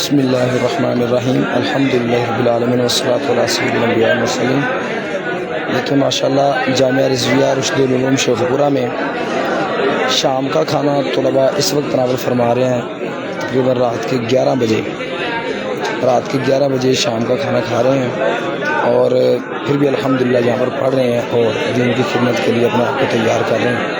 बिस्मिल्लाहिर्रहमानिर्रहीम अल्हम्दुलिल्लाहि रब्बिल आलमीन वस्सलातु अला सय्यिदिल अंबिया वल मुरसलीन। देखिए माशाल्लाह जामिया रिज़विया रुश्दुल उलूम शेखपुरा में शाम का खाना तलबा इस वक्त तनावुल फरमा रहे हैं। तकरीबन रात के 11 बजे शाम का खाना खा रहे हैं और फिर भी अल्हम्दुलिल्लाह यहाँ पर पढ़ रहे हैं और दीन की खिदमत के लिए अपने आप को तैयार कर रहे हैं।